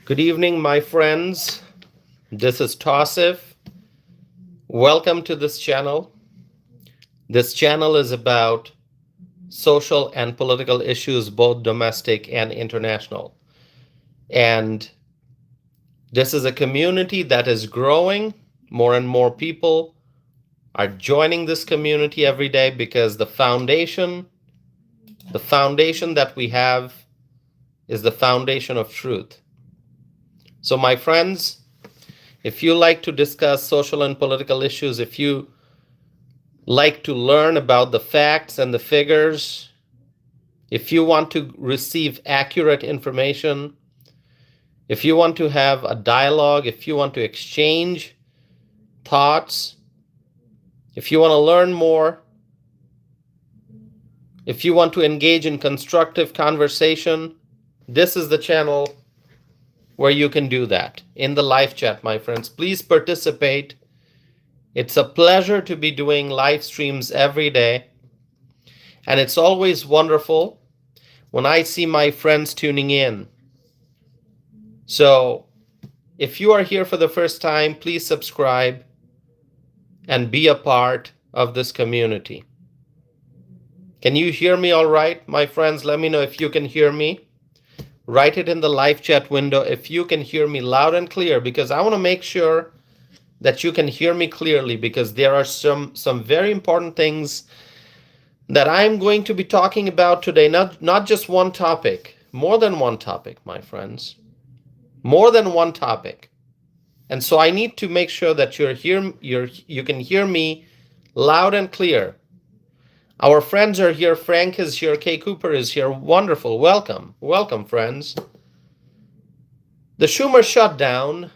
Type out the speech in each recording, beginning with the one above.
Good evening, my friends. This is Tassif. Welcome to this channel. This channel is about social and political issues, both domestic and international. And this is a community that is growing. More and more people are joining this community every day because the foundation that we have is the foundation of truth. So, my friends, if you like to discuss social and political issues, if you like to learn about the facts and the figures, if you want to receive accurate information, if you want to have a dialogue, if you want to exchange thoughts, if you want to learn more, if you want to engage in constructive conversation, this is the channel where you can do that in the live chat, my friends. Please participate. It's a pleasure to be doing live streams every day. And it's always wonderful when I see my friends tuning in. So if you are here for the first time, please subscribe and be a part of this community. Can you hear me all right, my friends? Let me know if you can hear me. Write it in the live chat window if you can hear me loud and clear, because I want to make sure that you can hear me clearly, because there are some very important things that I'm going to be talking about today. Not just one topic, more than one topic, my friends. More than one topic. And so I need to make sure that you can hear me loud and clear. Our friends are here. Frank is here. Kay Cooper is here. Wonderful. Welcome. Welcome, friends. The Schumer shutdown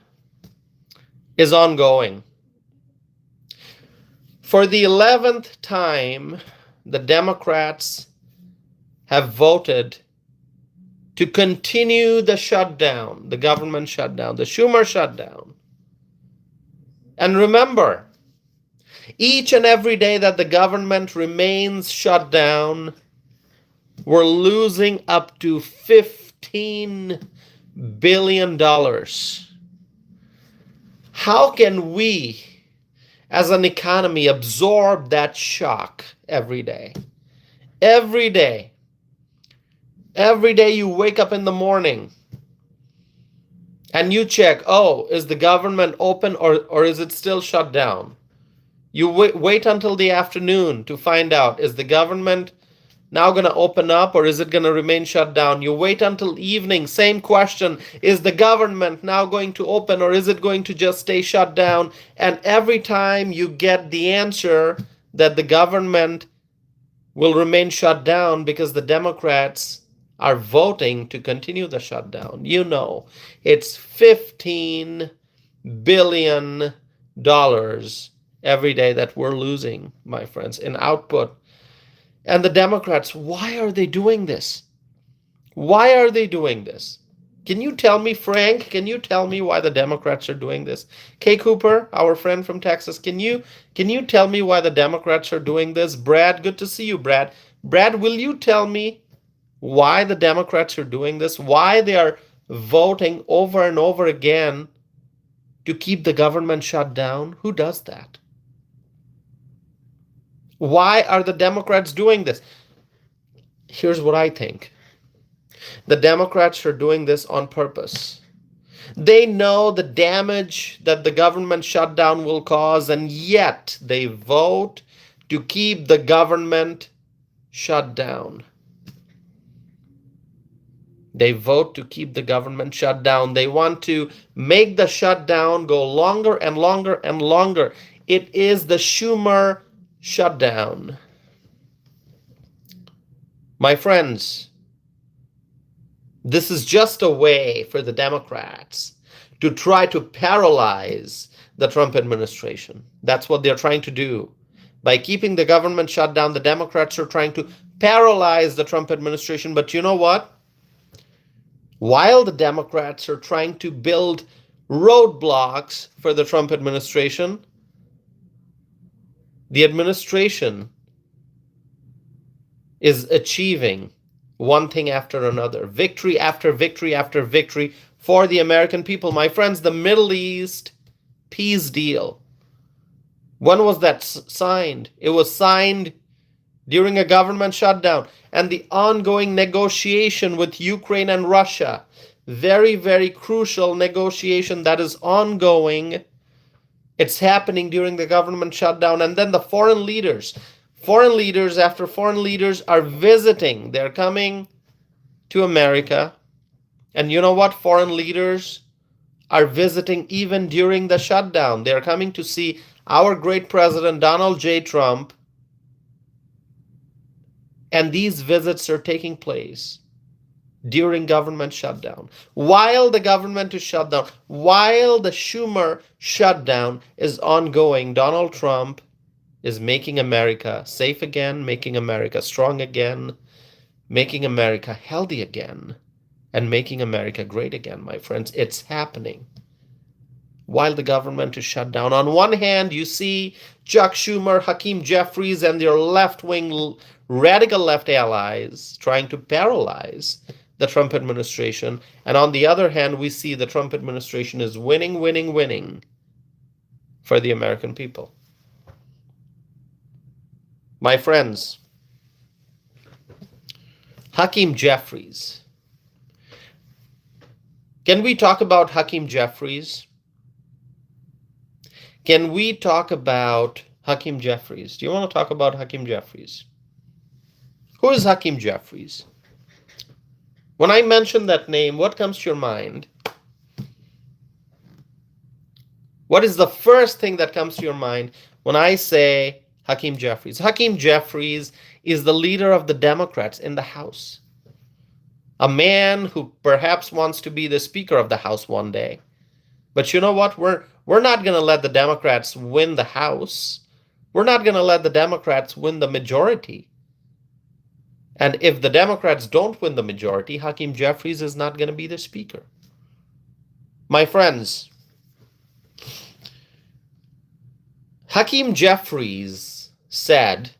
is ongoing. For the 11th time, the Democrats have voted to continue the shutdown, the government shutdown, the Schumer shutdown. And remember, each and every day that the government remains shut down, we're losing up to $15 billion. How can we, as an economy, absorb that shock every day? Every day. Every day you wake up in the morning and you check, oh, is the government open or is it still shut down? You wait until the afternoon to find out, is the government now going to open up or is it going to remain shut down? You wait until evening, same question, is the government now going to open or is it going to just stay shut down? And every time you get the answer that the government will remain shut down because the Democrats are voting to continue the shutdown. You know, it's $15 billion every day that we're losing, my friends, in output. And the Democrats, why are they doing this? Why are they doing this? Can you tell me, Frank, can you tell me why the Democrats are doing this? Kay Cooper, our friend from Texas, can you tell me why the Democrats are doing this? Brad, good to see you, Brad. Brad, will you tell me why the Democrats are doing this? Why they are voting over and over again to keep the government shut down? Who does that? Why are the Democrats doing this? Here's what I think. The Democrats are doing this on purpose. They know the damage that the government shutdown will cause, and yet they vote to keep the government shut down. They vote to keep the government shut down. They want to make the shutdown go longer and longer and longer. It is the Schumer shutdown. My friends, this is just a way for the Democrats to try to paralyze the Trump administration. That's what they're trying to do. By keeping the government shut down, the Democrats are trying to paralyze the Trump administration. But you know what? While the Democrats are trying to build roadblocks for the Trump administration, the administration is achieving one thing after another, victory after victory after victory for the American people. My friends, the Middle East peace deal. When was that signed? It was signed during a government shutdown. And the ongoing negotiation with Ukraine and Russia, very, very crucial negotiation that is ongoing. It's happening during the government shutdown. And then the foreign leaders after foreign leaders are visiting. They're coming to America. And you know what? Foreign leaders are visiting even during the shutdown. They're coming to see our great president, Donald J. Trump. And these visits are taking place during government shutdown. While the government is shut down, while the Schumer shutdown is ongoing, Donald Trump is making America safe again, making America strong again, making America healthy again, and making America great again, my friends. It's happening while the government is shut down. On one hand, you see Chuck Schumer, Hakeem Jeffries, and their left-wing, radical left allies trying to paralyze the Trump administration. And on the other hand, we see the Trump administration is winning, winning, winning for the American people. My friends, Hakeem Jeffries. Can we talk about Hakeem Jeffries? Can we talk about Hakeem Jeffries? Do you want to talk about Hakeem Jeffries? Who is Hakeem Jeffries? When I mention that name, what comes to your mind? What is the first thing that comes to your mind when I say Hakeem Jeffries? Hakeem Jeffries is the leader of the Democrats in the House. A man who perhaps wants to be the Speaker of the House one day. But you know what? We're not going to let the Democrats win the House. We're not going to let the Democrats win the majority. And if the Democrats don't win the majority, Hakeem Jeffries is not going to be the Speaker. My friends, Hakeem Jeffries said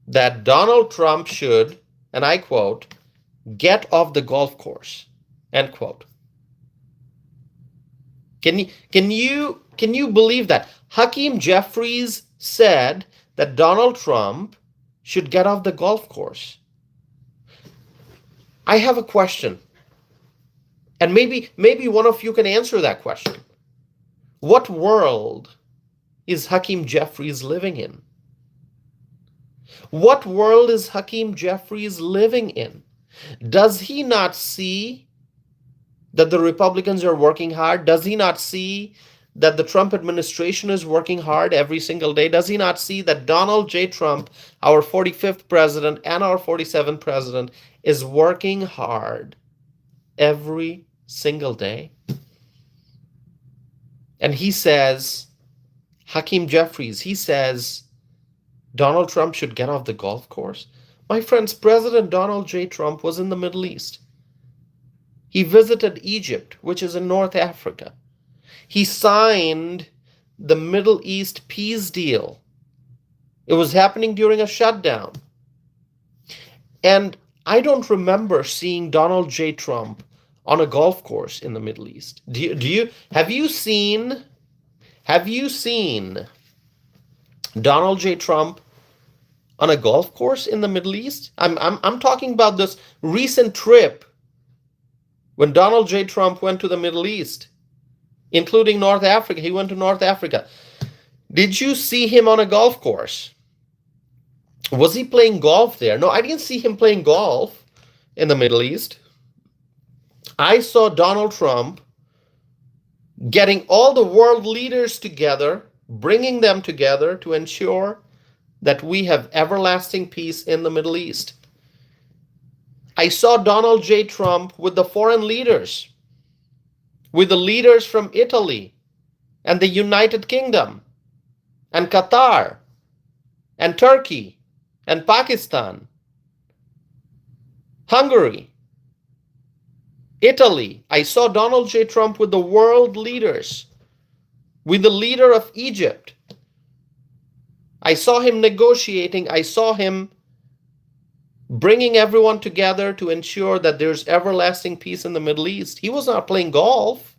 that Donald Trump should, and I quote, get off the golf course, end quote. Can you believe that? Hakeem Jeffries said that Donald Trump should get off the golf course. I have a question. And maybe one of you can answer that question. What world is Hakeem Jeffries living in? What world is Hakeem Jeffries living in? Does he not see that the Republicans are working hard? Does he not see that the Trump administration is working hard every single day? Does he not see that Donald J. Trump, our 45th president and our 47th president, is working hard every single day? And he says, Hakeem Jeffries, he says, Donald Trump should get off the golf course. My friends, President Donald J. Trump was in the Middle East. He visited Egypt, which is in North Africa. He signed the Middle East peace deal. It was happening during a shutdown. And I don't remember seeing Donald J. Trump on a golf course in the Middle East. Have you seen Donald J. Trump on a golf course in the Middle East? I'm talking about this recent trip when Donald J. Trump went to the Middle East, including North Africa. He went to North Africa. Did you see him on a golf course? Was he playing golf there? No, I didn't see him playing golf in the Middle East. I saw Donald Trump getting all the world leaders together, bringing them together to ensure that we have everlasting peace in the Middle East. I saw Donald J. Trump with the foreign leaders, with the leaders from Italy and the United Kingdom and Qatar and Turkey and Pakistan, Hungary, Italy. I saw Donald J. Trump with the world leaders, with the leader of Egypt. I saw him negotiating. I saw him bringing everyone together to ensure that there's everlasting peace in the Middle East. He was not playing golf.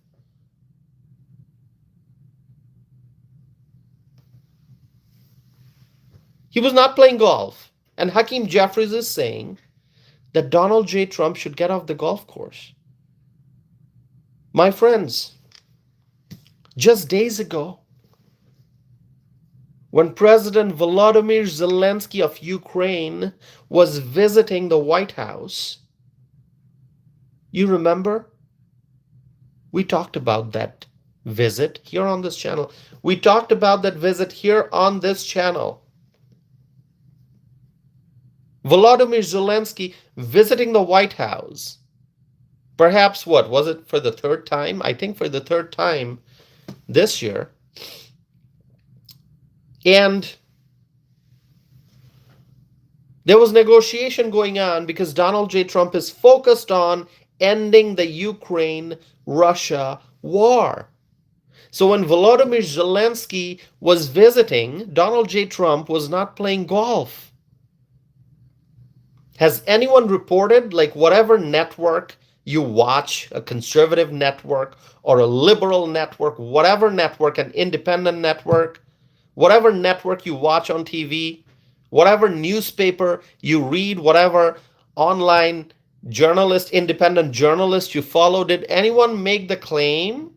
He was not playing golf. And Hakeem Jeffries is saying that Donald J. Trump should get off the golf course. My friends, just days ago, when President Volodymyr Zelensky of Ukraine was visiting the White House, you remember? We talked about that visit here on this channel. We talked about that visit here on this channel. Volodymyr Zelensky visiting the White House. Perhaps what? Was it for the third time? I think for the third time this year. And there was negotiation going on because Donald J. Trump is focused on ending the Ukraine-Russia war. So when Volodymyr Zelensky was visiting, Donald J. Trump was not playing golf. Has anyone reported, like whatever network you watch, a conservative network or a liberal network, whatever network, an independent network, whatever network you watch on TV, whatever newspaper you read, whatever online journalist, independent journalist you follow, did anyone make the claim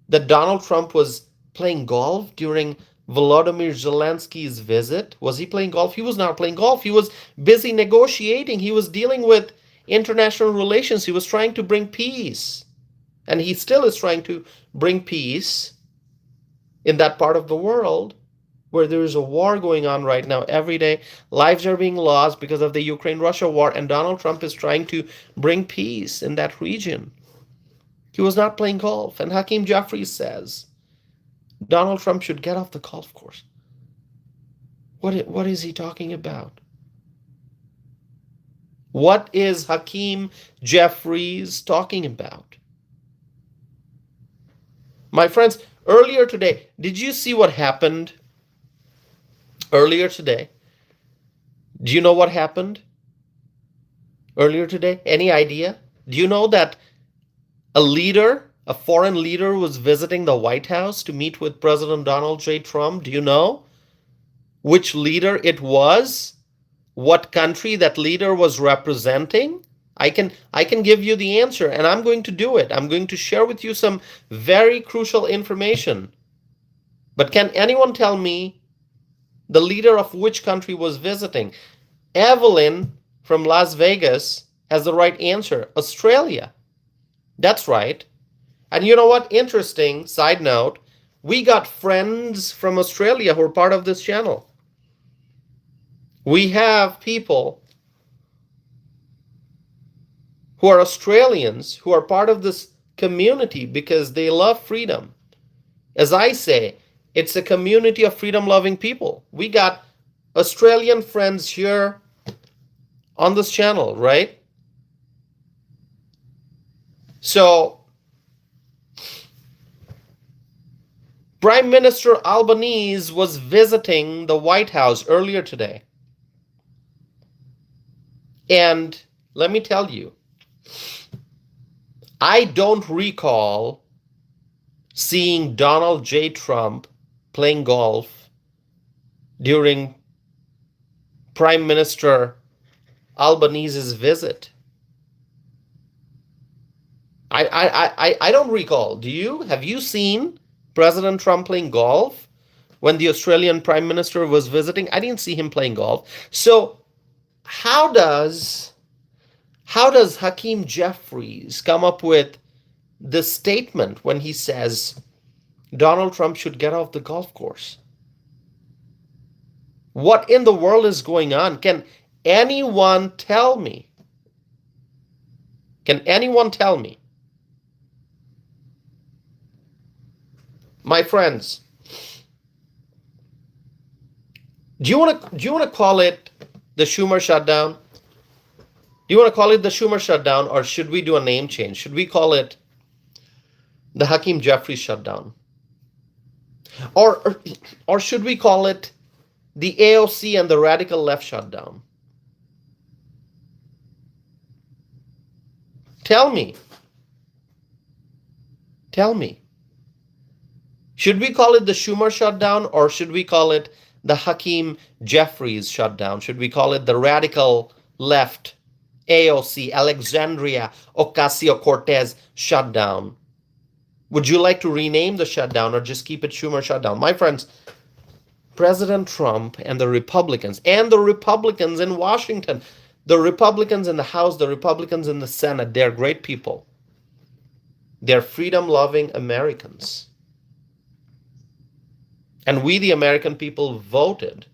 that Donald Trump was playing golf during Volodymyr Zelensky's visit? Was he playing golf? He was not playing golf. He was busy negotiating. He was dealing with international relations. He was trying to bring peace. And he still is trying to bring peace in that part of the world where there is a war going on right now. Every day, lives are being lost because of the Ukraine-Russia war, and Donald Trump is trying to bring peace in that region. He was not playing golf. And Hakeem Jeffries says Donald Trump should get off the golf course. What is he talking about? What is Hakeem Jeffries talking about? My friends, earlier today, did you see what happened earlier today? Do you know what happened earlier today? Any idea? Do you know that a foreign leader was visiting the White House to meet with President Donald J. Trump? Do you know which leader it was? What country that leader was representing? I can give you the answer, and I'm going to do it. I'm going to share with you some very crucial information. But can anyone tell me the leader of which country was visiting? Evelyn from Las Vegas has the right answer. Australia. That's right. And you know what? Interesting side note, we got friends from Australia who are part of this channel. We have people who are Australians who are part of this community because they love freedom. As I say, it's a community of freedom-loving people. We got Australian friends here on this channel, right? So, Prime Minister Albanese was visiting the White House earlier today. And let me tell you, I don't recall seeing Donald J. Trump playing golf during Prime Minister Albanese's visit. I don't recall. Do you? Have you seen President Trump playing golf when the Australian Prime Minister was visiting? I didn't see him playing golf. So how does Hakeem Jeffries come up with this statement when he says Donald Trump should get off the golf course? What in the world is going on? Can anyone tell me? Can anyone tell me? My friends, do you want to call it the Schumer Shutdown? Do you want to call it the Schumer Shutdown, or should we do a name change? Should we call it the Hakeem Jeffries Shutdown? Or should we call it the AOC and the radical left shutdown? Tell me. Tell me. Should we call it the Schumer shutdown, or should we call it the Hakeem Jeffries shutdown? Should we call it the radical left AOC, Alexandria Ocasio-Cortez shutdown? Would you like to rename the shutdown or just keep it Schumer shutdown? My friends, President Trump and the Republicans in Washington, the Republicans in the House, the Republicans in the Senate, they're great people. They're freedom-loving Americans. And we, the American people, voted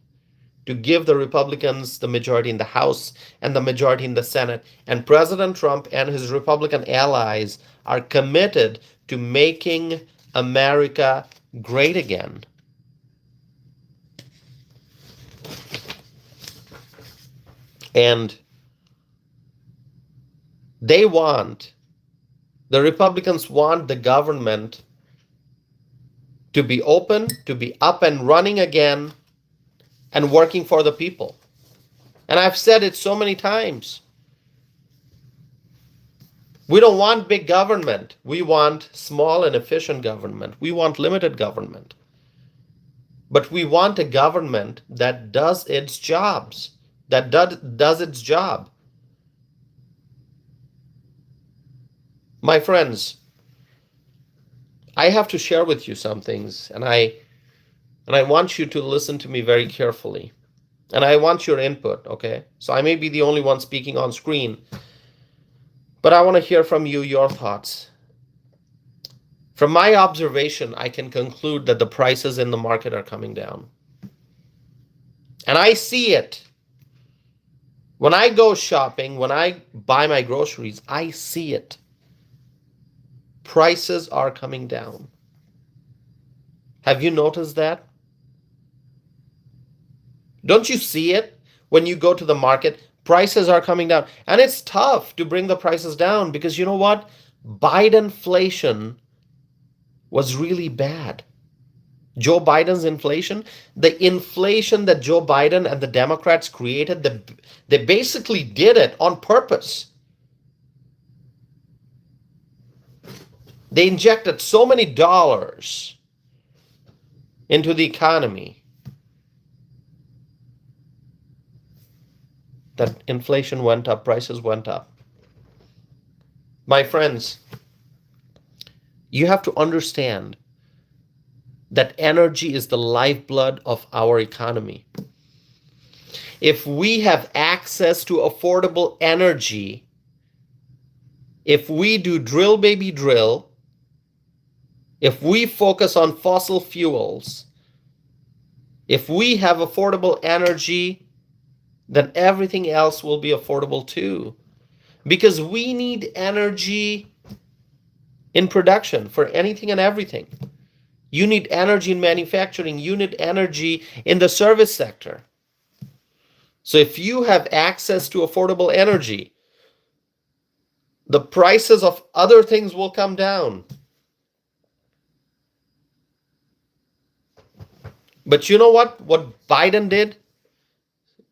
to give the Republicans the majority in the House and the majority in the Senate. And President Trump and his Republican allies are committed to making America great again. And the Republicans want the government to be open, to be up and running again, and working for the people. And I've said it so many times. We don't want big government. We want small and efficient government. We want limited government. But we want a government that does its jobs, that does its job. My friends, I have to share with you some things, and I want you to listen to me very carefully. And I want your input, okay? So I may be the only one speaking on screen, but I want to hear from you your thoughts. From my observation, I can conclude that the prices in the market are coming down. And I see it. When I go shopping, when I buy my groceries, I see it. Prices are coming down. Have you noticed that? Don't you see it when you go to the market? Prices are coming down. And it's tough to bring the prices down because you know what? Bidenflation was really bad. Joe Biden's inflation, the inflation that Joe Biden and the Democrats created, they basically did it on purpose. They injected so many dollars into the economy that inflation went up, prices went up. My friends, you have to understand that energy is the lifeblood of our economy. If we have access to affordable energy, if we do drill baby drill, if we focus on fossil fuels, if we have affordable energy, then everything else will be affordable too. Because we need energy in production for anything and everything. You need energy in manufacturing. You need energy in the service sector. So if you have access to affordable energy, the prices of other things will come down. But you know what? What Biden did?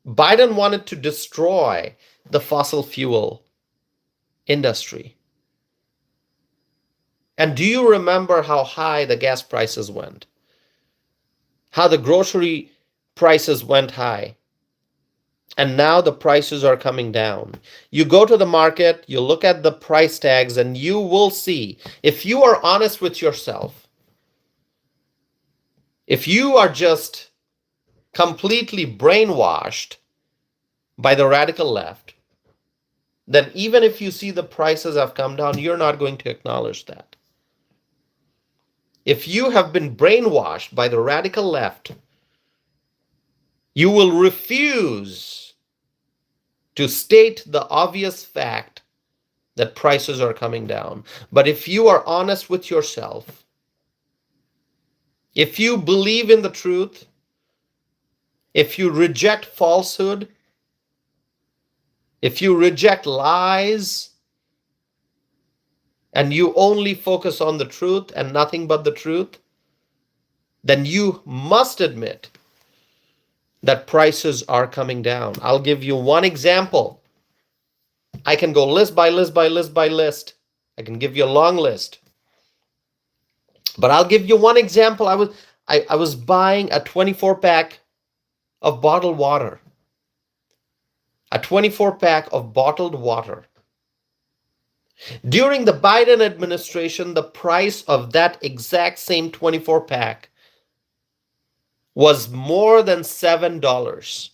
Biden wanted to destroy the fossil fuel industry. And do you remember how high the gas prices went? How the grocery prices went high? And now the prices are coming down. You go to the market, you look at the price tags, and you will see, if you are honest with yourself, if you are just completely brainwashed by the radical left, then even if you see the prices have come down, you're not going to acknowledge that. If you have been brainwashed by the radical left, you will refuse to state the obvious fact that prices are coming down. But if you are honest with yourself, if you believe in the truth, if you reject falsehood, if you reject lies, and you only focus on the truth and nothing but the truth, then you must admit that prices are coming down. I'll give you one example. I can go list by list by list by list. I can give you a long list. But I'll give you one example. I was buying a 24 pack of bottled water. A 24 pack of bottled water. During the Biden administration, the price of that exact same 24 pack was more than $7.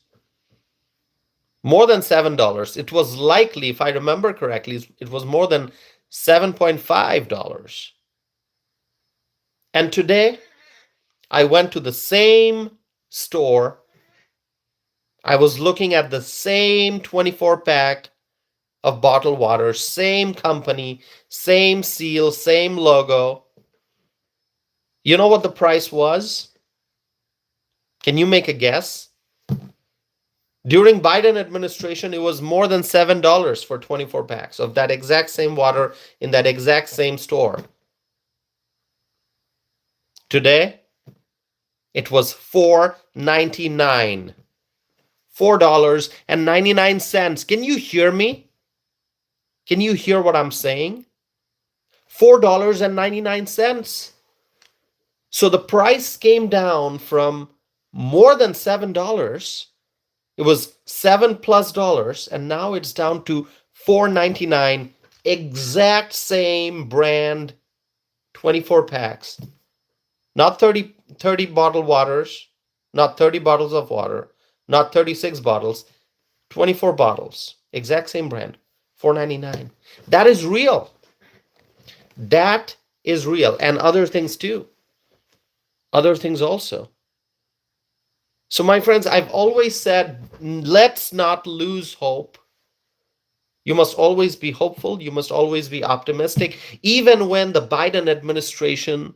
More than $7. It was likely, if I remember correctly, it was more than $7.5. And today, I went to the same store. I was looking at the same 24 pack of bottled water, same company, same seal, same logo. You know what the price was? Can you make a guess? During Biden administration, it was more than $7 for 24 packs of that exact same water in that exact same store. Today, it was $4.99. $4.99. Can you hear me? Can you hear what I'm saying? $4.99. So the price came down from more than $7. It was $7+ and now it's down to $4.99. Exact same brand 24 packs. Not 30 bottled waters, not 30 bottles of water, not 36 bottles, 24 bottles. Exact same brand. $4.99. That is real. That is real. And other things too. Other things also. So, my friends, I've always said, let's not lose hope. You must always be hopeful. You must always be optimistic. Even when the Biden administration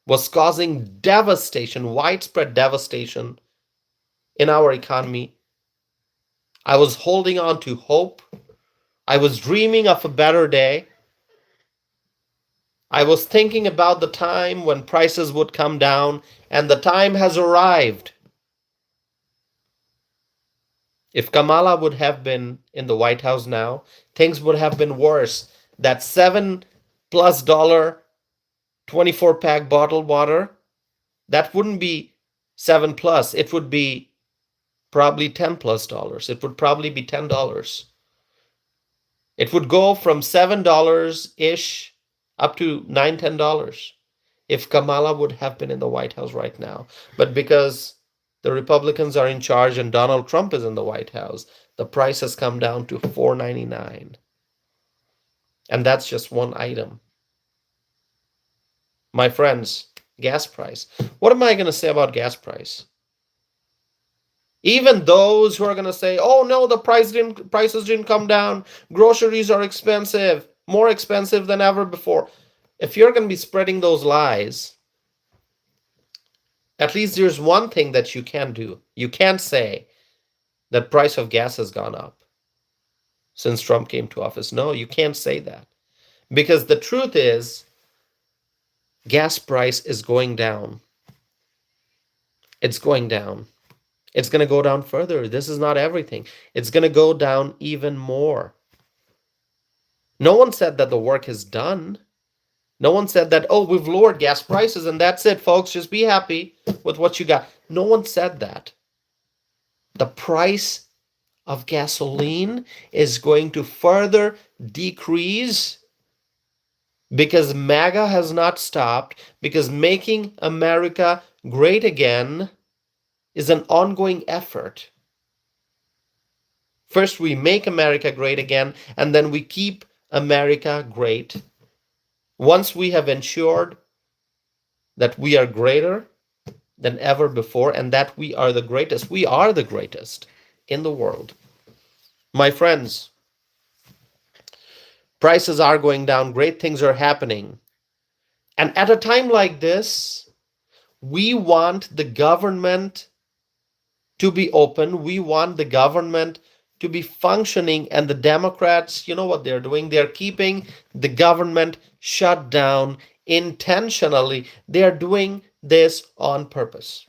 was causing devastation, widespread devastation in our economy, I was holding on to hope. I was dreaming of a better day. I was thinking about the time when prices would come down, and the time has arrived. If Kamala would have been in the White House now, things would have been worse. That $7+ 24 pack bottled water, that wouldn't be 7+. It would be probably $10+. It would probably be $10. It would go from $7-ish up to $9, $10 if Kamala would have been in the White House right now. But because the Republicans are in charge and Donald Trump is in the White House, the price has come down to $4.99. And that's just one item. My friends, gas price. What am I going to say about gas price? Even those who are going to say, oh no, the prices didn't come down. Groceries are expensive, more expensive than ever before. If you're going to be spreading those lies, at least there's one thing that you can do. You can't say that price of gas has gone up since Trump came to office. No, you can't say that. Because the truth is, gas price is going down. It's going down. It's going to go down further. This is not everything. It's going to go down even more. No one said that the work is done. No one said that, oh, we've lowered gas prices and that's it, folks. Just be happy with what you got. No one said that. The price of gasoline is going to further decrease because MAGA has not stopped, because making America great again is an ongoing effort. First, we make America great again, and then we keep America great. Once we have ensured that we are greater than ever before and that we are the greatest in the world. My friends, prices are going down, great things are happening. And at a time like this, we want the government to be open. We want the government to be functioning. And the Democrats, you know what they're doing? They're keeping the government shut down intentionally. They are doing this on purpose.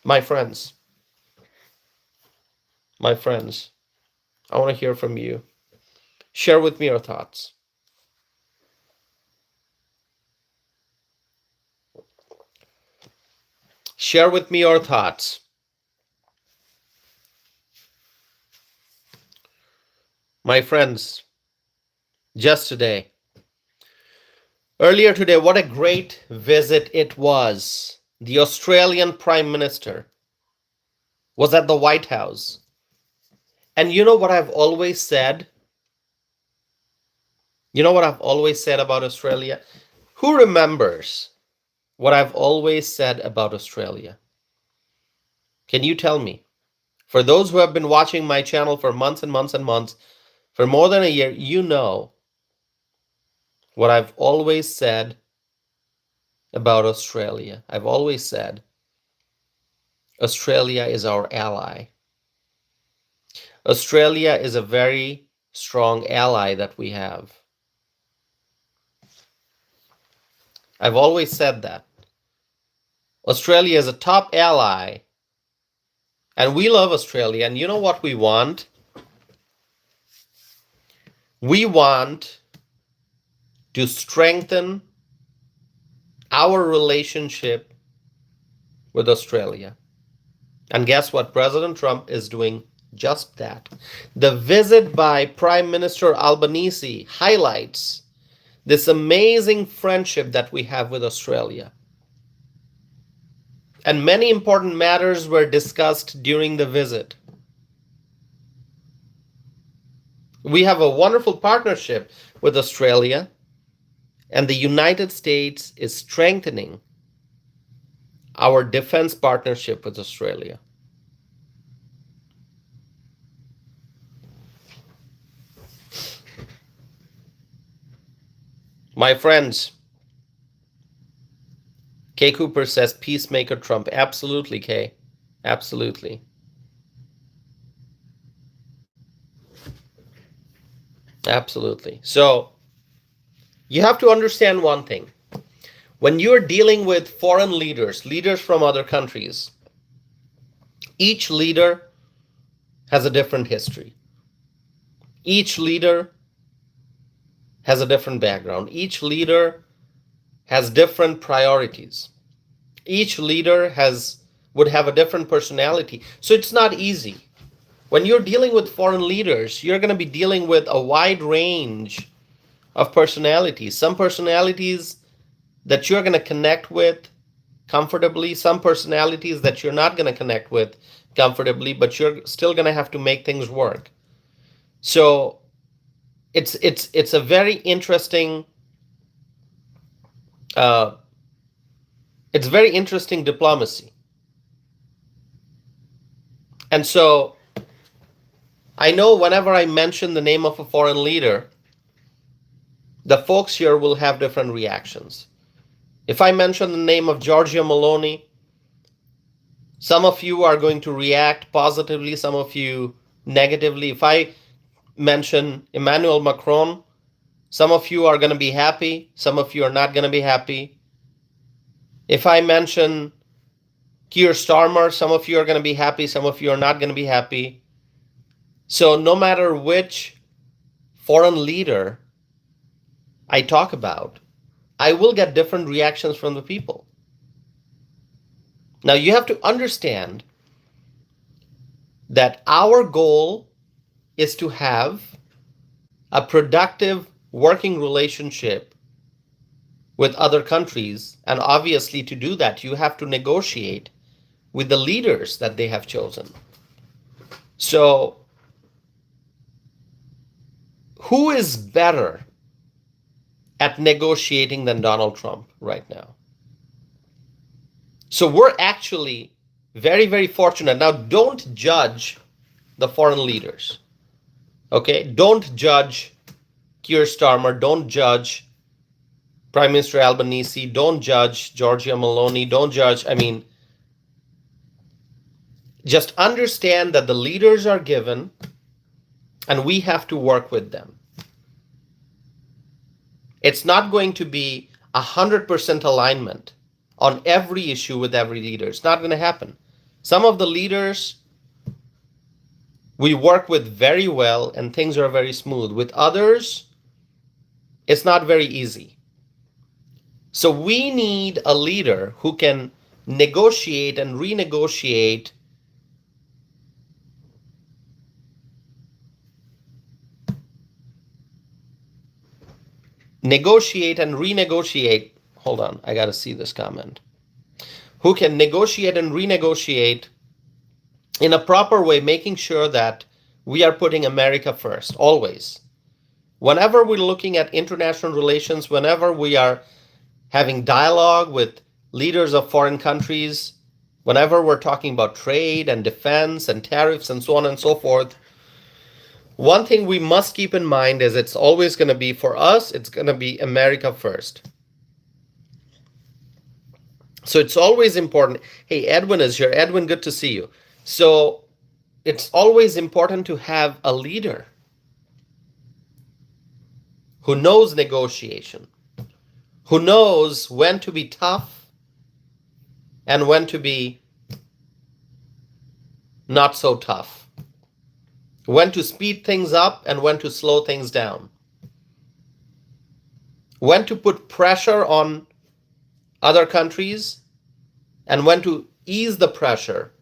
My friends, I want to hear from you. Share with me your thoughts. Share with me your thoughts. My friends, just today, earlier today, what a great visit it was. The Australian Prime Minister was at the White House. And you know what I've always said? You know what I've always said about Australia? Who remembers what I've always said about Australia? Can you tell me? For those who have been watching my channel for months and months and months, for more than a year, you know what I've always said about Australia. I've always said Australia is our ally. Australia is a very strong ally that we have. I've always said that. Australia is a top ally, and we love Australia. And you know what we want? We want to strengthen our relationship with Australia. And guess what? President Trump is doing just that. The visit by Prime Minister Albanese highlights this amazing friendship that we have with Australia. And many important matters were discussed during the visit. We have a wonderful partnership with Australia, and the United States is strengthening our defense partnership with Australia. My friends, Kay Cooper says, peacemaker Trump. Absolutely, Kay. Absolutely. Absolutely. So, you have to understand one thing. When you're dealing with foreign leaders, leaders from other countries, each leader has a different history. Each leader has a different background. Each leader has different priorities. Each leader would have a different personality. So it's not easy. When you're dealing with foreign leaders, you're going to be dealing with a wide range of personalities. Some personalities that you're going to connect with comfortably, some personalities that you're not going to connect with comfortably, but you're still going to have to make things work. So it's a very interesting it's very interesting diplomacy. And so I know whenever I mention the name of a foreign leader, the folks here will have different reactions. If I mention the name of Giorgia Meloni, some of you are going to react positively, some of you negatively. If I mention Emmanuel Macron, some of you are going to be happy, some of you are not going to be happy. If I mention Keir Starmer, some of you are going to be happy, some of you are not going to be happy. So no matter which foreign leader I talk about, I will get different reactions from the people. Now you have to understand that our goal is to have a productive working relationship with other countries. And obviously to do that, you have to negotiate with the leaders that they have chosen. So who is better at negotiating than Donald Trump right now? So we're actually very, very fortunate. Now, don't judge the foreign leaders. Okay? Don't judge Keir Starmer. Don't judge Prime Minister Albanese. Don't judge Giorgia Meloni. Don't judge, just understand that the leaders are given and we have to work with them. It's not going to be 100% alignment on every issue with every leader. It's not going to happen. Some of the leaders we work with very well and things are very smooth. With others, it's not very easy. So we need a leader who can negotiate and renegotiate and renegotiate. Hold on, I got to see this comment. Who can negotiate and renegotiate in a proper way, making sure that we are putting America first, always. Whenever we're looking at international relations, whenever we are having dialogue with leaders of foreign countries, whenever we're talking about trade and defense and tariffs and so on and so forth, one thing we must keep in mind is it's always going to be, for us, it's going to be America first. So it's always important. Hey, Edwin is here. Edwin, good to see you. So it's always important to have a leader who knows negotiation, who knows when to be tough and when to be not so tough, when to speed things up and when to slow things down, when to put pressure on other countries and when to ease the pressure.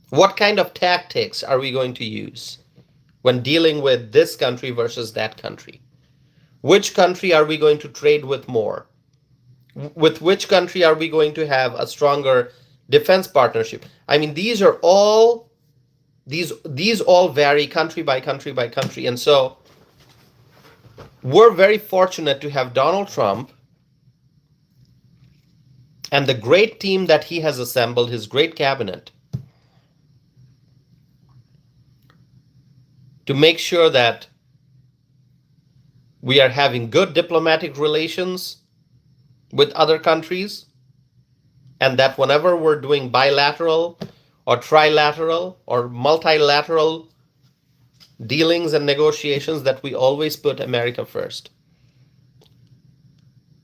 What kind of tactics are we going to use when dealing with this country versus that country? Which country are we going to trade with more? With which country are we going to have a stronger defense partnership? I mean, these all vary country by country by country. And so we're very fortunate to have Donald Trump and the great team that he has assembled, his great cabinet, to make sure that we are having good diplomatic relations with other countries, and that whenever we're doing bilateral or trilateral or multilateral dealings and negotiations, that we always put America first.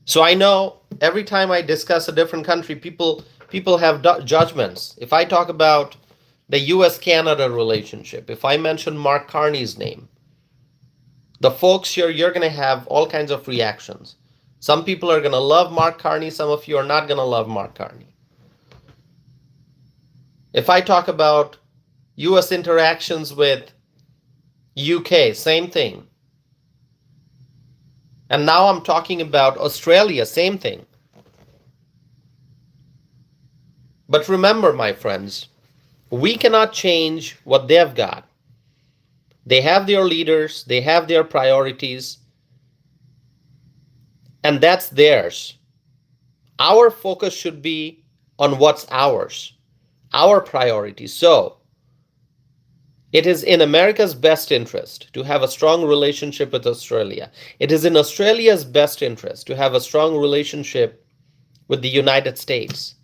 So I know every time I discuss a different country, people have judgments. If I talk about the US-Canada relationship, if I mention Mark Carney's name, the folks here, you're going to have all kinds of reactions. Some people are going to love Mark Carney. Some of you are not going to love Mark Carney. If I talk about US interactions with UK, same thing. And now I'm talking about Australia, same thing. But remember, my friends, we cannot change what they've got. They have their leaders, they have their priorities, and that's theirs. Our focus should be on what's ours, our priorities. So, it is in America's best interest to have a strong relationship with Australia. It is in Australia's best interest to have a strong relationship with the United States.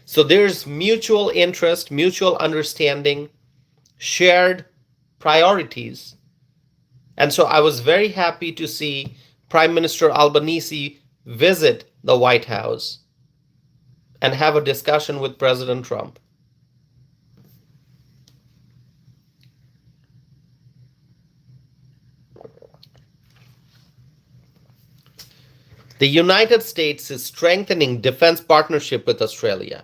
So there's mutual interest, mutual understanding, shared priorities. And so I was very happy to see Prime Minister Albanese visit the White House and have a discussion with President Trump. The United States is strengthening defense partnership with Australia.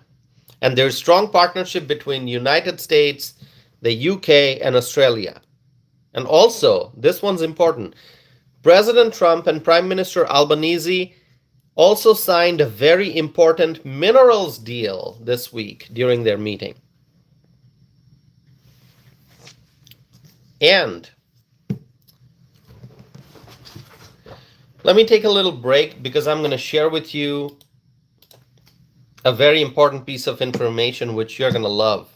And there's strong partnership between United States, the UK, and Australia. And also, this one's important, President Trump and Prime Minister Albanese also signed a very important minerals deal this week during their meeting. And let me take a little break because I'm going to share with you a very important piece of information which you're going to love.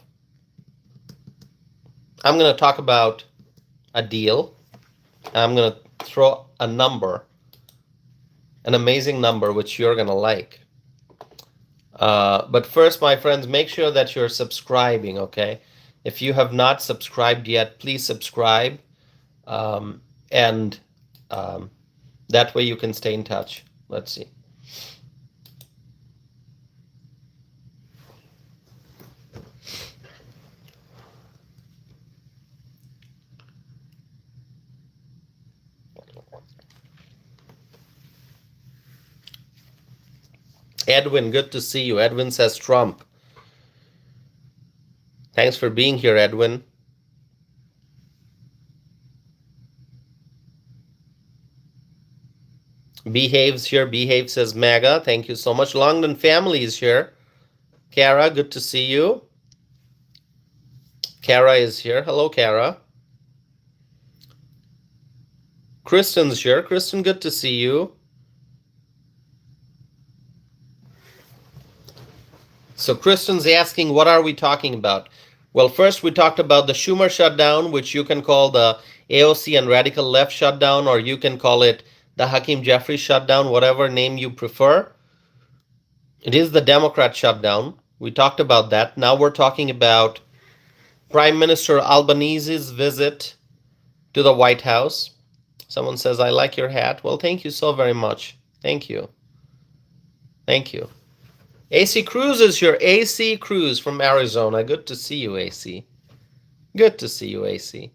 I'm going to talk about a deal. I'm going to throw a number, an amazing number which you're going to like. But first, my friends, make sure that you're subscribing, okay? If you have not subscribed yet, please subscribe. That way you can stay in touch. Let's see. Edwin, good to see you. Edwin says Trump. Thanks for being here, Edwin. Behaves here. Behave says MAGA. Thank you so much. Longdon family is here. Kara, good to see you. Kara is here. Hello, Kara. Kristen's here. Kristen, good to see you. So Kristen's asking, what are we talking about? Well, first we talked about the Schumer shutdown, which you can call the AOC and radical left shutdown, or you can call it the Hakeem Jeffries shutdown, whatever name you prefer. It is the Democrat shutdown. We talked about that. Now we're talking about Prime Minister Albanese's visit to the White House. Someone says, I like your hat. Well, thank you so very much. Thank you. Thank you. AC Cruz is here. AC Cruz from Arizona. Good to see you, AC. Good to see you, AC.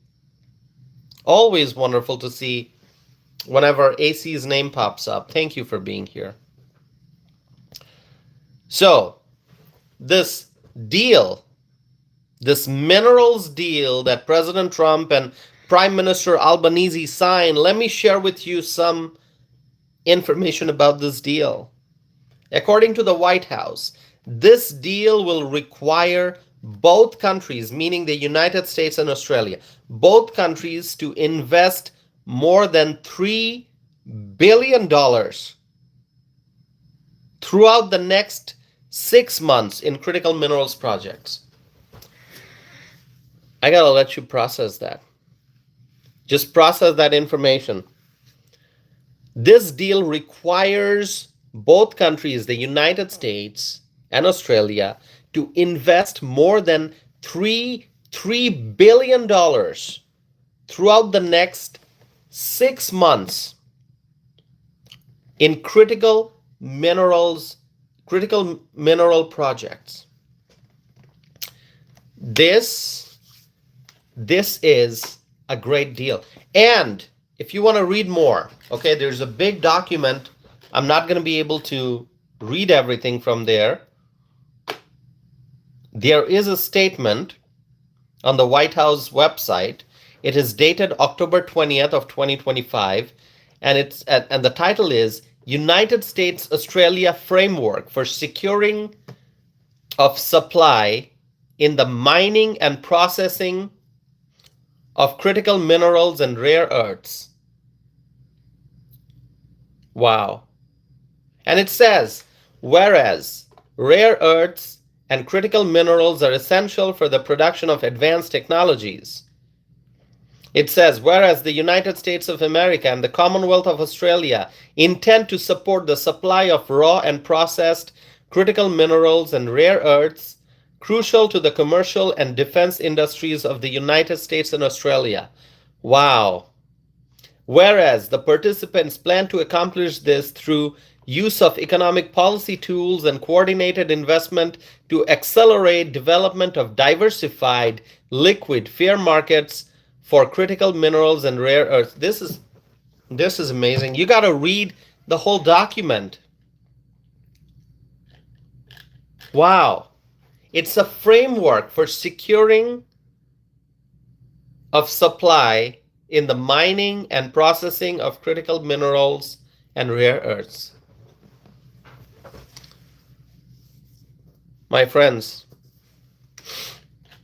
Always wonderful to see whenever AC's name pops up. Thank you for being here. So, this deal, this minerals deal that President Trump and Prime Minister Albanese signed, let me share with you some information about this deal. According to the White House, this deal will require both countries, meaning the United States and Australia, both countries to invest more than $3 billion throughout the next 6 months in critical minerals projects. I gotta let you process that. Just process that information. This deal requires both countries, the United States and Australia, to invest more than $3 billion throughout the next 6 months in critical mineral projects. This is a great deal. And if you want to read more, okay, there's a big document. I'm not going to be able to read everything from there. There is a statement on the White House website. It is dated October 20th of 2025, and the title is United States-Australia Framework for Securing of Supply in the Mining and Processing of Critical Minerals and Rare Earths. Wow. And it says, whereas rare earths and critical minerals are essential for the production of advanced technologies. It says, whereas the United States of America and the Commonwealth of Australia intend to support the supply of raw and processed critical minerals and rare earths crucial to the commercial and defense industries of the United States and Australia. Wow. Whereas the participants plan to accomplish this through use of economic policy tools and coordinated investment to accelerate development of diversified, liquid, fair markets for critical minerals and rare earths. This is amazing. You got to read the whole document. Wow. It's a framework for securing of supply in the mining and processing of critical minerals and rare earths. My friends,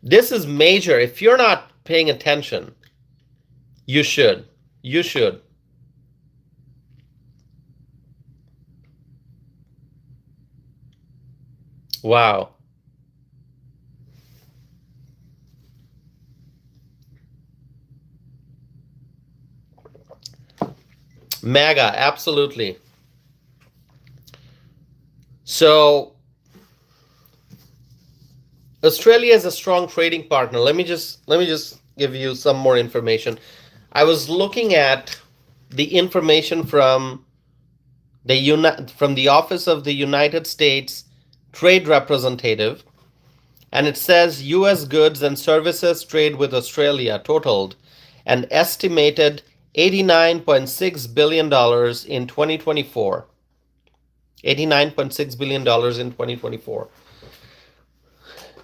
this is major. If you're not paying attention, you should. You should. Wow. MAGA, absolutely. So Australia is a strong trading partner. Let me just give you some more information. I was looking at the information from the Office of the United States Trade Representative, and it says U.S. goods and services trade with Australia totaled an estimated $89.6 billion in 2024. $89.6 billion in 2024.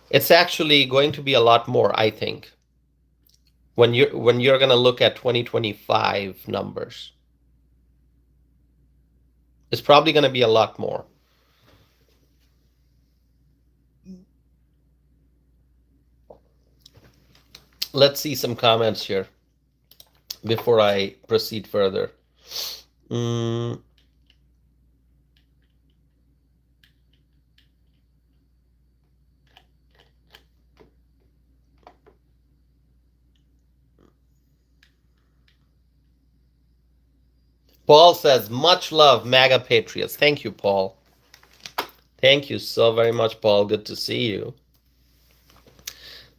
It's actually going to be a lot more, I think, when you're going to look at 2025 numbers. It's probably going to be a lot more. Let's see some comments here before I proceed further. Paul says, much love, MAGA Patriots. Thank you, Paul. Thank you so very much, Paul. Good to see you.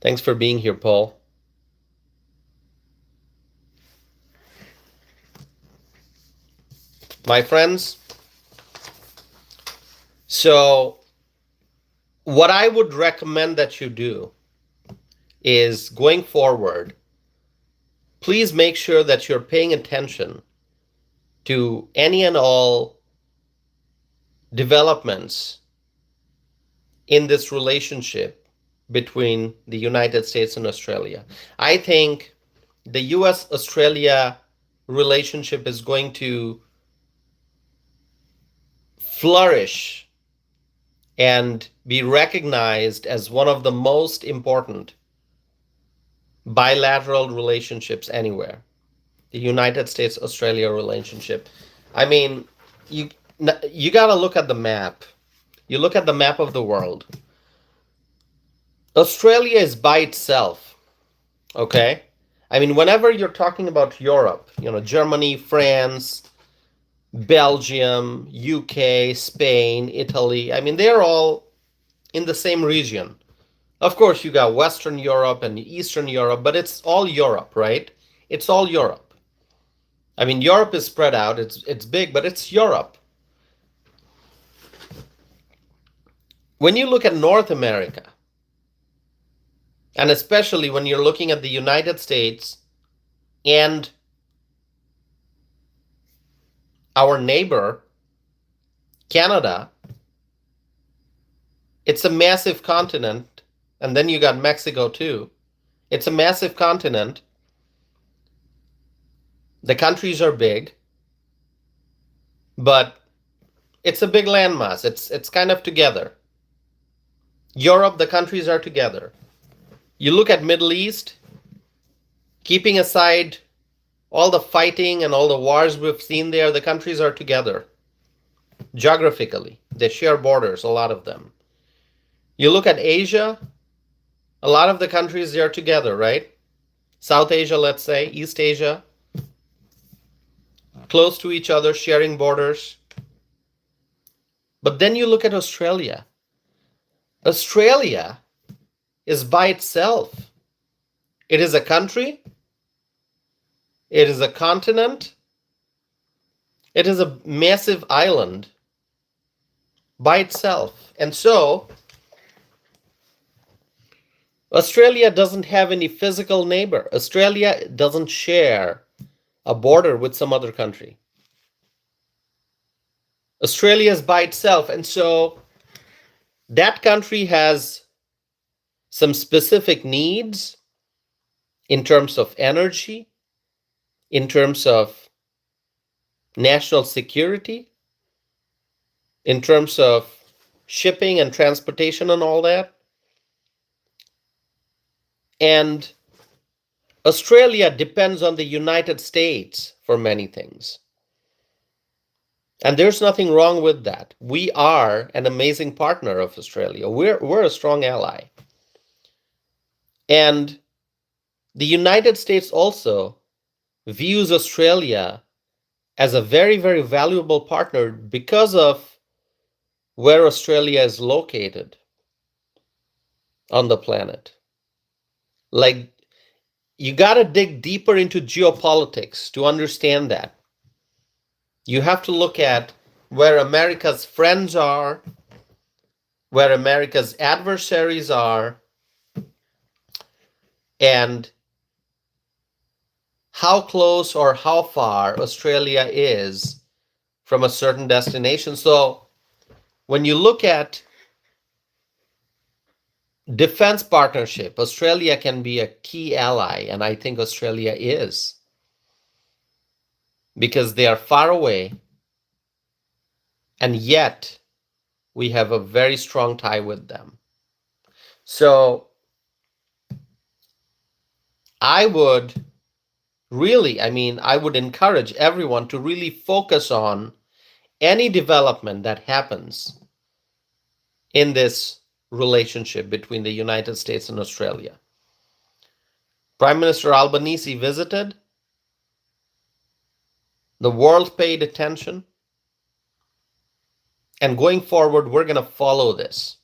Thanks for being here, Paul. My friends, so what I would recommend that you do is going forward, please make sure that you're paying attention to any and all developments in this relationship between the United States and Australia. I think the US-Australia relationship is going to flourish and be recognized as one of the most important bilateral relationships anywhere. The United States-Australia relationship. I mean, you got to look at the map. You look at the map of the world. Australia is by itself, okay? I mean, whenever you're talking about Europe, Germany, France, Belgium, UK, Spain, Italy, I mean, they're all in the same region. Of course, you got Western Europe and Eastern Europe, but it's all Europe, right? It's all Europe. I mean, Europe is spread out. It's big, but it's Europe. When you look at North America, and especially when you're looking at the United States and our neighbor, Canada, it's a massive continent. And then you got Mexico too. It's a massive continent. The countries are big, but it's a big landmass. It's kind of together. Europe, the countries are together. You look at Middle East, keeping aside all the fighting and all the wars we've seen there, the countries are together. Geographically, they share borders, a lot of them. You look at Asia, a lot of the countries, they're together, right? South Asia, let's say, East Asia, close to each other, sharing borders. But then you look at Australia. Australia is by itself. It is a country. It is a continent. It is a massive island by itself. And so, Australia doesn't have any physical neighbor. Australia doesn't share a border with some other country. Australia is by itself, and so that country has some specific needs in terms of energy, in terms of national security, in terms of shipping and transportation and all that. And Australia depends on the United States for many things. And there's nothing wrong with that. We are an amazing partner of Australia. We're a strong ally. And the United States also views Australia as a very, very valuable partner because of where Australia is located on the planet. Like, you got to dig deeper into geopolitics to understand that. You have to look at where America's friends are, where America's adversaries are, and how close or how far Australia is from a certain destination. So when you look at defense partnership, Australia can be a key ally, and I think Australia is, because they are far away, and yet we have a very strong tie with them. So I would I would encourage everyone to really focus on any development that happens in this relationship between the United States and Australia. Prime Minister Albanese visited. The world paid attention. And going forward, we're going to follow this.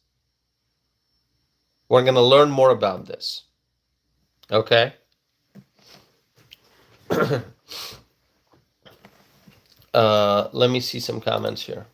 We're going to learn more about this. Okay? Let me see some comments here.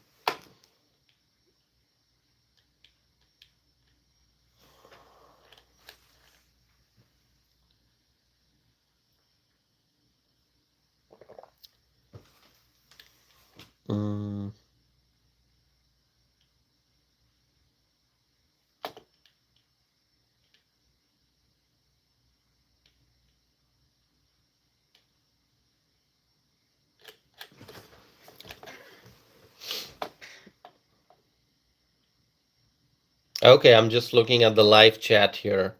Okay, I'm just looking at the live chat here.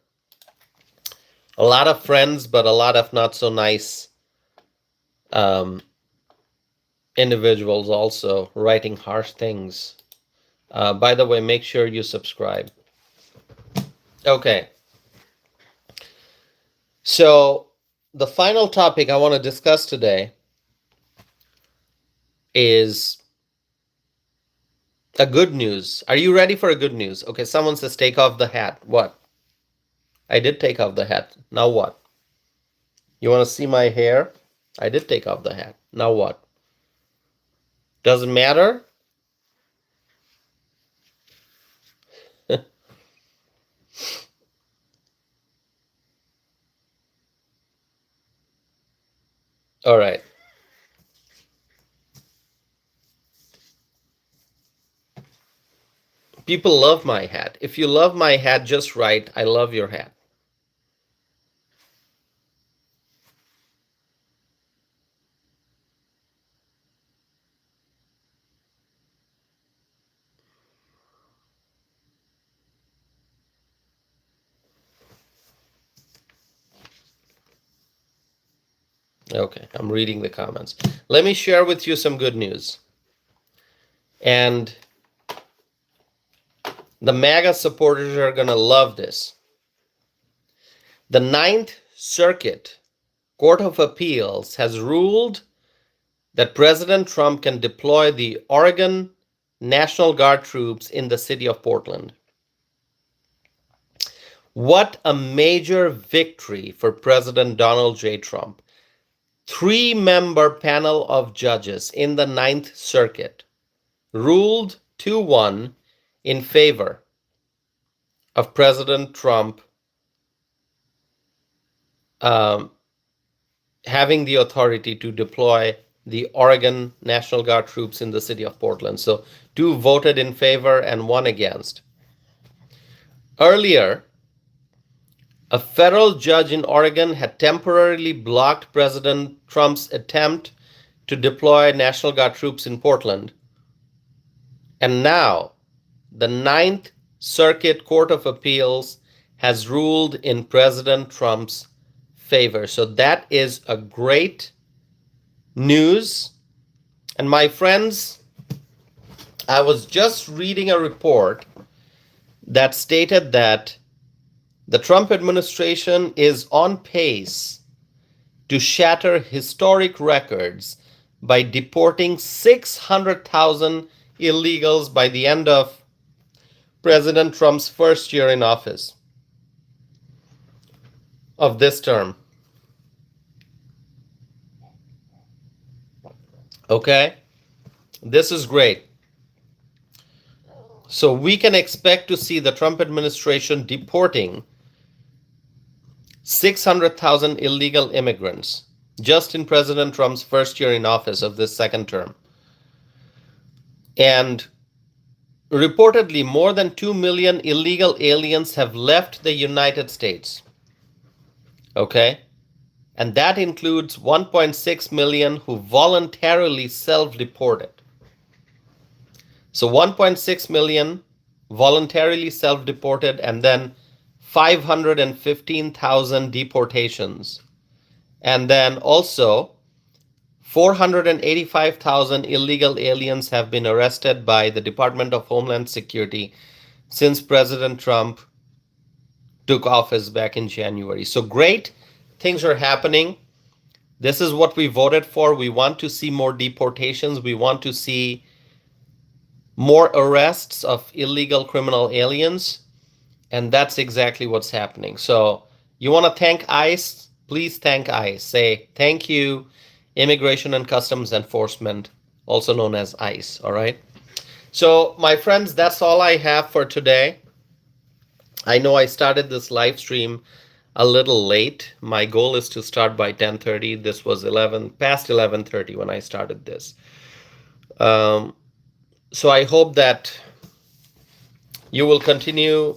A lot of friends, but a lot of not so nice individuals also writing harsh things. By the way, make sure you subscribe. Okay. So the final topic I want to discuss today is a good news. Are you ready for a good news? Okay, someone says take off the hat. What? I did take off the hat. Now what? You want to see my hair? I did take off the hat. Now what? Doesn't matter? All right. People love my hat. If you love my hat just right, I love your hat. Okay, I'm reading the comments. Let me share with you some good news. And the MAGA supporters are going to love this. The Ninth Circuit Court of Appeals has ruled that President Trump can deploy the Oregon National Guard troops in the city of Portland. What a major victory for President Donald J. Trump. 3-member panel of judges in the Ninth Circuit ruled 2-1 in favor of President Trump having the authority to deploy the Oregon National Guard troops in the city of Portland. So 2 voted in favor and 1 against. Earlier, a federal judge in Oregon had temporarily blocked President Trump's attempt to deploy National Guard troops in Portland. And now, the Ninth Circuit Court of Appeals has ruled in President Trump's favor. So that is a great news. And my friends, I was just reading a report that stated that the Trump administration is on pace to shatter historic records by deporting 600,000 illegals by the end of President Trump's first year in office of this term. Okay? This is great. So we can expect to see the Trump administration deporting 600,000 illegal immigrants just in President Trump's first year in office of this second term. And reportedly more than 2 million illegal aliens have left the United States. Okay? And that includes 1.6 million who voluntarily self-deported. So 1.6 million voluntarily self-deported, and then 515,000 deportations. And then also 485,000 illegal aliens have been arrested by the Department of Homeland Security since President Trump took office back in January. So great things are happening. This is what we voted for. We want to see more deportations. We want to see more arrests of illegal criminal aliens. And that's exactly what's happening. So you want to thank ICE? Please thank ICE. Say thank you, Immigration and Customs Enforcement, also known as ICE. All right. So my friends, that's all I have for today. I know I started this live stream a little late. My goal is to start by 10:30. This was past 11:30 when I started this. So I hope that you will continue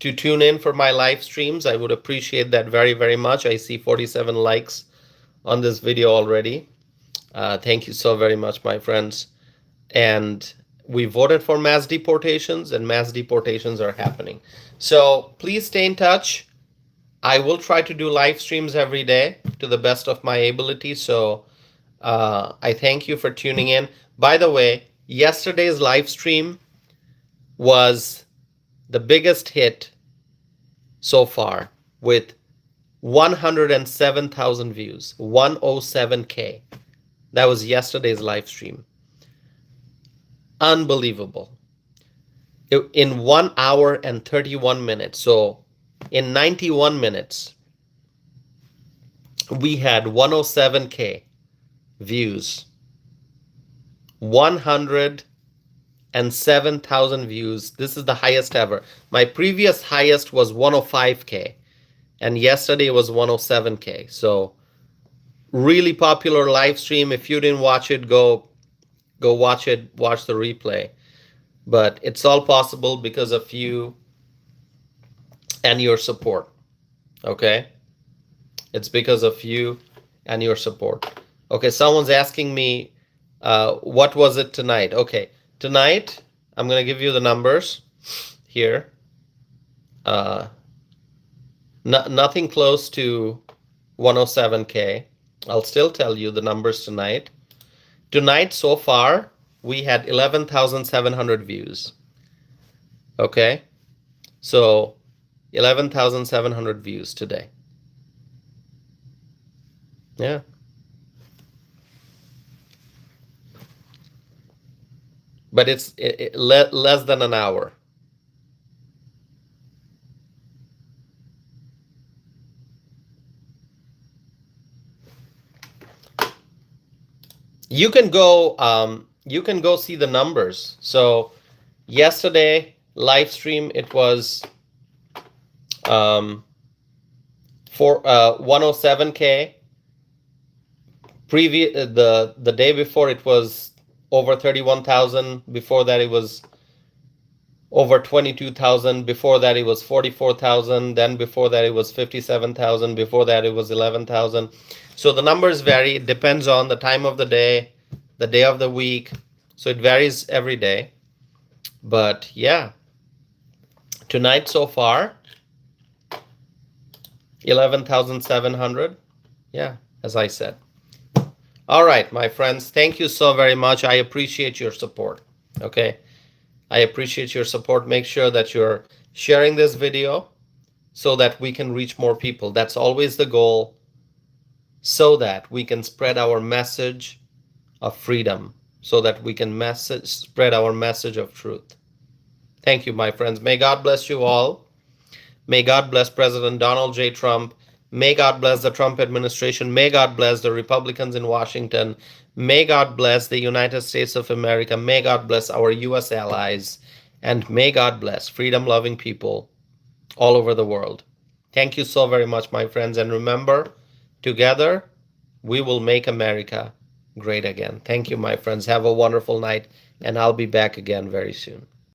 to tune in for my live streams. I would appreciate that very, very much. I see 47 likes on this video already. Thank you so very much, my friends. And we voted for mass deportations, and mass deportations are happening. So please stay in touch. I will try to do live streams every day to the best of my ability. So I thank you for tuning in. By the way, yesterday's live stream was the biggest hit so far with 107,000 views, 107K. That was yesterday's live stream. Unbelievable. In 1 hour and 31 minutes. So in 91 minutes, we had 107K views, 107,000 views. This is the highest ever. My previous highest was 105K, and yesterday was 107K. So really popular live stream. If you didn't watch it, go watch it, watch the replay. But it's all possible because of you and your support. Okay? It's because of you and your support. Okay, someone's asking me, what was it tonight? Okay, tonight, I'm going to give you the numbers here. Nothing close to 107K. I'll still tell you the numbers tonight. Tonight, so far, we had 11,700 views. Okay? So, 11,700 views today. Yeah. But it's less than an hour. You can go see the numbers. So yesterday live stream, it was for 107K. The day before it was over 31,000. Before that it was over 22,000. Before that it was 44,000. Then before that it was 57,000. Before that it was 11,000. So the numbers vary. It depends on the time of the day of the week. So it varies every day. But yeah, tonight so far, 11,700. Yeah, as I said. All right, my friends, thank you so very much. I appreciate your support. Okay, I appreciate your support. Make sure that you're sharing this video so that we can reach more people. That's always the goal, so that we can spread our message of freedom, so that we can spread our message of truth. Thank you, my friends. May God bless you all. May God bless President Donald J. Trump. May God bless the Trump administration. May God bless the Republicans in Washington. May God bless the United States of America. May God bless our U.S. allies. And may God bless freedom-loving people all over the world. Thank you so very much, my friends. And remember, together, we will make America Great again. Thank you, my friends. Have a wonderful night, and I'll be back again very soon.